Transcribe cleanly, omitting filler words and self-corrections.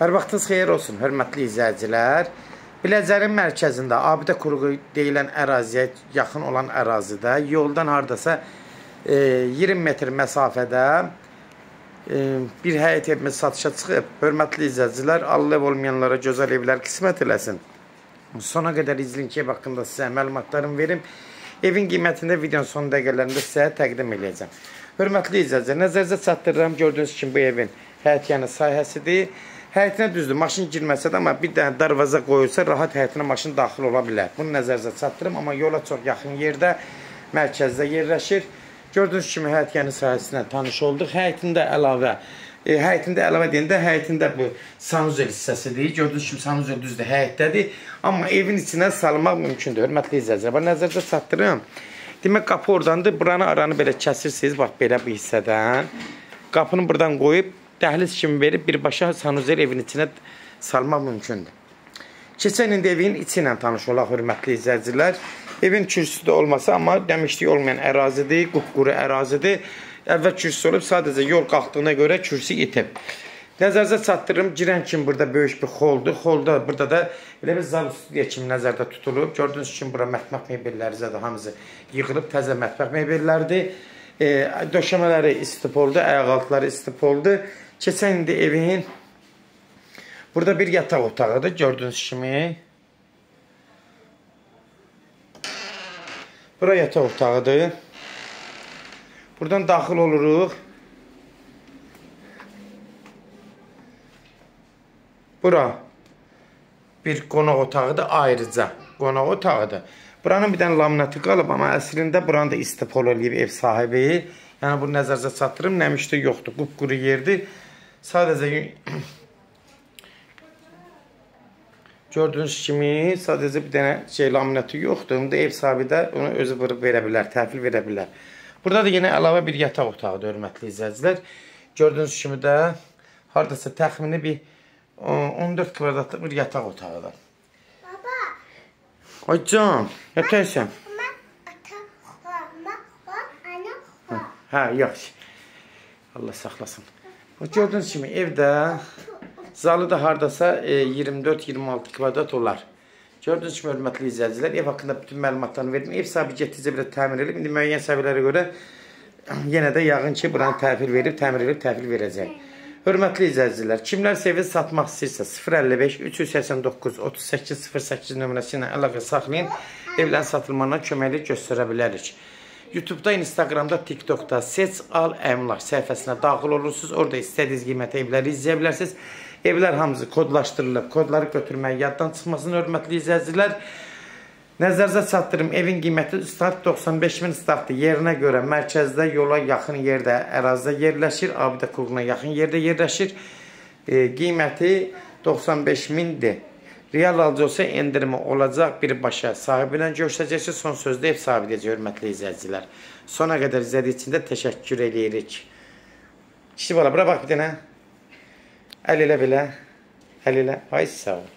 Hər vaxtınız xeyir olsun, hörmətli izləyicilər. Biləcərin mərkəzində, Abidə Kuruğu deyilən əraziyə yaxın olan ərazidə, yoldan haradasa 20 metr məsafədə bir həyət evimiz satışa çıxıb. Hörmətli izləyicilər, Allah ev olmayanlara gözəl evlər qismət eləsin. Sona qədər izləyin ki, ev haqqında sizə məlumatlarımı verim. Evin qiymətində videonun son dəqiqələrində sizə təqdim edəcəm. Hörmətli izləyicilər, nəzərinizə çatdırıram. Gördüyünüz kimi bu evin həyətyanı sahəsidir. Həyətinə düzdür, maşın girməsə də, amma bir dənə darvaza qoyulsa, rahat həyətinə maşın daxil ola bilər. Bunu nəzərinizə çatdırım, amma yola çox yaxın yerdə, mərkəzdə yerləşir. Gördüyünüz kimi həyətyanı sahəsindən tanış olduq. Həyətində əlavə deyəndə, həyətində bu sanuzel hissəsidir. Gördüyünüz kimi sanuzel düzdür, həyətdədir. Amma evin içinə salmaq mümkündür. Hörmətli izləyicilər, nəzərinizə çatdırım. Demək, qapı oradandır. Buranı aranı belə kəsirsiniz, bax, belə bir hissədən. Qapını buradan qoyub, dəhliz kimi verib, birbaşa sanuzel evin içinə salmaq mümkündür. Keçən indi evin içi ilə tanış olaq, hörmətli izləyicilər. Evin kürsüsü də olmasa, amma dəmişlik olmayan ərazidir, qupquru ərazidir. Əvvəl kürsüsü olub, sadəcə yol qalxdığına görə kürsü itib. Nəzərinizə çatdırırım, girən kimi burada böyük bir xoldur. Xolda, burada da elə bir zal stüdiya kimi nəzərdə tutulub. Gördüyünüz kimi bura mətbəx mebelləri də hamısı yığılıb, təzə mətbəx mebellərdir. Döşəmələri istipoldur, ayaqaltıları istipoldur. Keçən indi evin burada bir yataq otağıdır, gördüyünüz kimi. Bura yataq otağıdır. Buradan daxil oluruq. Bura bir qonaq otağıdır, ayrıca qonaq otağıdır. Buranın bir dənə laminatı qalıb, amma əslində buranı da istipol eləyib ev sahibi. Yəni, bunu nəzərinizə çatdırım, nəmişdə yoxdur, qupquru yerdir. Sadəcə gördüyünüz kimi, sadəcə bir dənə laminatı yoxdur. Onda ev sahibi də onu özü vurub verə bilər, təhvil verə bilər. Burada da yenə əlavə bir yataq otağıdır, hörmətli izləyicilər. Gördüyünüz kimi də haradasa təxmini bir 14 kvadratlıq bir yataq otağıdır. Ay can, yataysan. Hə, yaxşı. Allah saxlasın. Gördüyünüz kimi evdə zalı da haradasa 24-26 kvadrat olar. Gördüyünüz kimi, hörmətli izləyicilər, ev haqqında bütün məlumatlarını verdim. Ev sahibi getdikcə bir də təmir edib. İndi müəyyən səviyyələrə görə yenə də yağın ki, buranı təhvil verib, təmir edib, təhvil verəcək. Hörmətli izləyicilər, kimlər sevil satmaq istəyirsə 055-389-3808 nömrəsi ilə əlaqə saxlayın, evlərin satılmanına köməklik göstərə bilərik. YouTube'da, Instagram'da, TikTok'da Seç Al Əmlak səhifəsinə daxil olursunuz. Orada istədiyiniz qiymətə evləri izləyə bilərsiniz. Evlər hamısı kodlaşdırılıb, kodları götürməyə yaddan çıxmasın, hörmətli izləyicilər. Nəzərinizə çatdırım, evin qiyməti start 95.000 startdır. Yerinə görə mərkəzdə, yola yaxın yerdə, ərazidə yerləşir. Abidə Kuruğuna yaxın yerdə yerləşir. Qiyməti 95.000'dir. Real alıcı olsa endirimi olacaq. Birbaşa sahibi ilə görüşəcəksiniz. Son sözdə ev sahibi deyəcək, hörmətli izləyicilər. Sona qədər izlədiyi üçün də təşəkkür edirik. Kişi bala, bura bax bir dənə. Əl elə belə. Əl elə. Ay sağ ol.